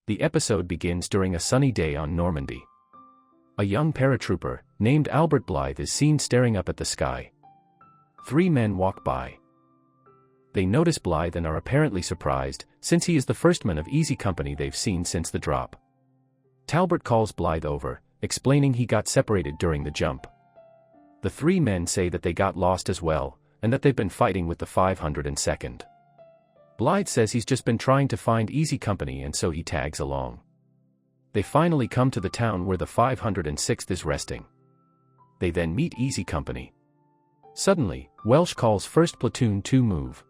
The episode begins during a sunny day on Normandy. A young paratrooper, named Albert Blithe, is seen staring up at the sky. 3 men walk by. They notice Blithe and are apparently surprised, since he is the first man of easy company they've seen since the drop. Talbot calls Blithe over, explaining he got separated during the jump. The 3 men say that they got lost as well, and that they've been fighting with the 502nd. Blithe says he's just been trying to find easy company and so he tags along. They finally come to the town where the 506th is resting. They then meet easy company. Suddenly, Welsh calls 1st Platoon to move.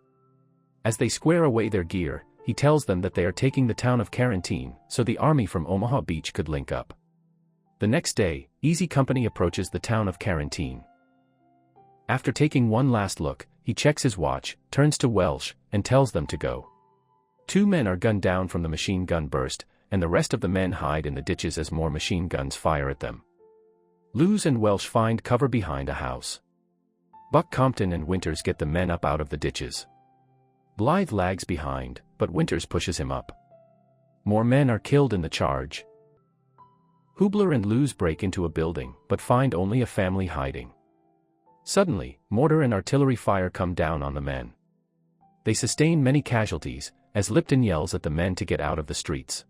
As they square away their gear, he tells them that they are taking the town of Carentan, so the army from Omaha Beach could link up. The next day, easy company approaches the town of Carentan. After taking one last look, he checks his watch, turns to Welsh, and tells them to go. 2 men are gunned down from the machine gun burst, and the rest of the men hide in the ditches as more machine guns fire at them. Lewis and Welsh find cover behind a house. Buck Compton and Winters get the men up out of the ditches. Blithe lags behind, but Winters pushes him up. More men are killed in the charge. Hubler and Lewis break into a building, but find only a family hiding. Suddenly, mortar and artillery fire come down on the men. They sustain many casualties, as Lipton yells at the men to get out of the streets.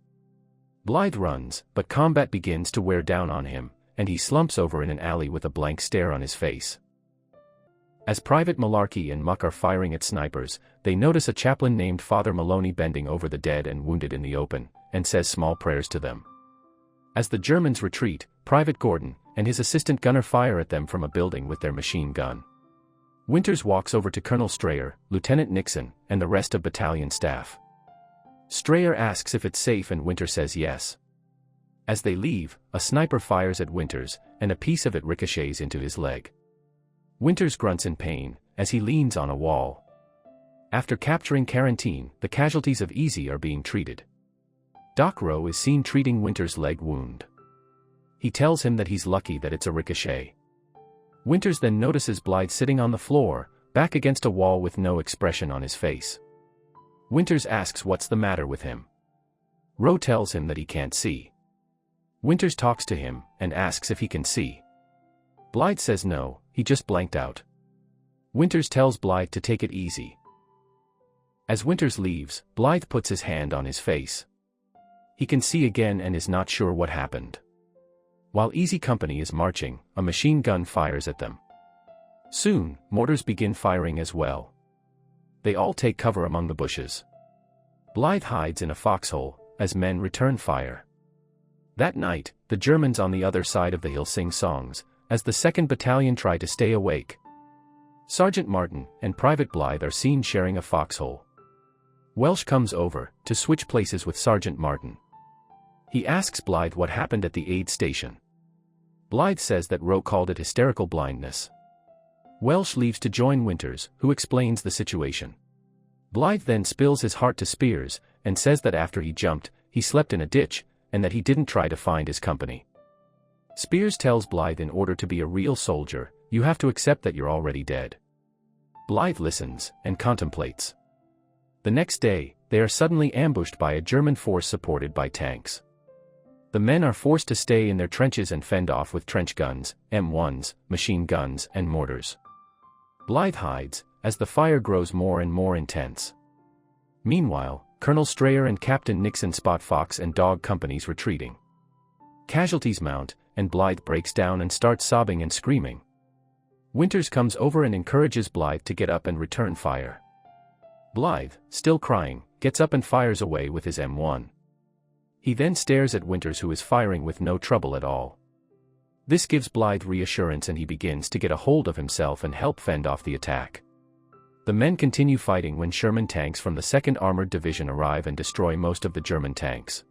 Blithe runs, but combat begins to wear down on him, and he slumps over in an alley with a blank stare on his face. As Private Malarkey and Muck are firing at snipers, they notice a chaplain named Father Maloney bending over the dead and wounded in the open, and says small prayers to them. As the Germans retreat, Private Gordon and his assistant gunner fire at them from a building with their machine gun. Winters walks over to Colonel Strayer, Lieutenant Nixon, and the rest of battalion staff. Strayer asks if it's safe and Winters says yes. As they leave, a sniper fires at Winters, and a piece of it ricochets into his leg. Winters grunts in pain, as he leans on a wall. After capturing Carentan, the casualties of Easy are being treated. Doc Rowe is seen treating Winters' leg wound. He tells him that he's lucky that it's a ricochet. Winters then notices Blithe sitting on the floor, back against a wall with no expression on his face. Winters asks what's the matter with him. Rowe tells him that he can't see. Winters talks to him, and asks if he can see. Blithe says no, he just blanked out. Winters tells Blithe to take it easy. As Winters leaves, Blithe puts his hand on his face. He can see again and is not sure what happened. While Easy Company is marching, a machine gun fires at them. Soon, mortars begin firing as well. They all take cover among the bushes. Blithe hides in a foxhole, as men return fire. That night, the Germans on the other side of the hill sing songs, as the 2nd Battalion try to stay awake. Sergeant Martin and Private Blithe are seen sharing a foxhole. Welsh comes over, to switch places with Sergeant Martin. He asks Blithe what happened at the aid station. Blithe says that Rowe called it hysterical blindness. Welsh leaves to join Winters, who explains the situation. Blithe then spills his heart to Speirs, and says that after he jumped, he slept in a ditch, and that he didn't try to find his company. Speirs tells Blithe in order to be a real soldier, you have to accept that you're already dead. Blithe listens, and contemplates. The next day, they are suddenly ambushed by a German force supported by tanks. The men are forced to stay in their trenches and fend off with trench guns, M1s, machine guns, and mortars. Blithe hides, as the fire grows more and more intense. Meanwhile, Colonel Strayer and Captain Nixon spot Fox and Dog companies retreating. Casualties mount, and Blithe breaks down and starts sobbing and screaming. Winters comes over and encourages Blithe to get up and return fire. Blithe, still crying, gets up and fires away with his M1. He then stares at Winters, who is firing with no trouble at all. This gives Blithe reassurance and he begins to get a hold of himself and help fend off the attack. The men continue fighting when Sherman tanks from the 2nd Armored Division arrive and destroy most of the German tanks.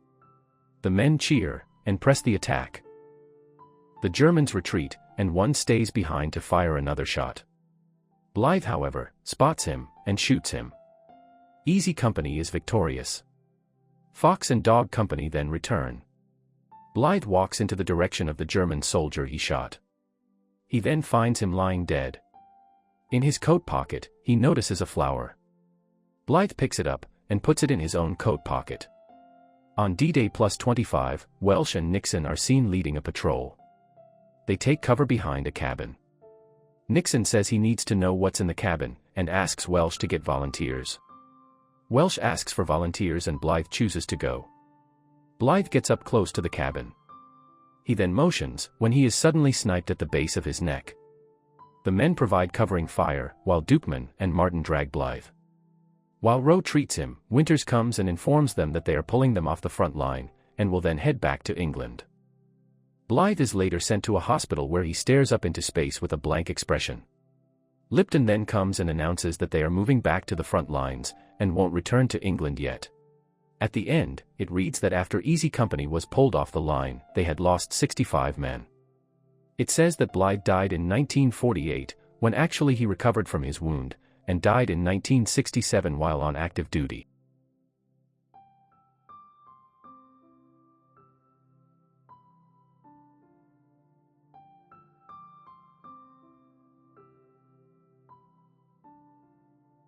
The men cheer, and press the attack. The Germans retreat, and one stays behind to fire another shot. Blithe, however, spots him, and shoots him. Easy Company is victorious. Fox and Dog Company then return. Blithe walks into the direction of the German soldier he shot. He then finds him lying dead. In his coat pocket, he notices a flower. Blithe picks it up, and puts it in his own coat pocket. On D-Day +25, Welsh and Nixon are seen leading a patrol. They take cover behind a cabin. Nixon says he needs to know what's in the cabin, and asks Welsh to get volunteers. Welsh asks for volunteers and Blithe chooses to go. Blithe gets up close to the cabin. He then motions, when he is suddenly sniped at the base of his neck. The men provide covering fire, while Dukeman and Martin drag Blithe. While Rowe treats him, Winters comes and informs them that they are pulling them off the front line, and will then head back to England. Blithe is later sent to a hospital where he stares up into space with a blank expression. Lipton then comes and announces that they are moving back to the front lines, and won't return to England yet. At the end, it reads that after Easy Company was pulled off the line, they had lost 65 men. It says that Blithe died in 1948, when actually he recovered from his wound, and died in 1967 while on active duty.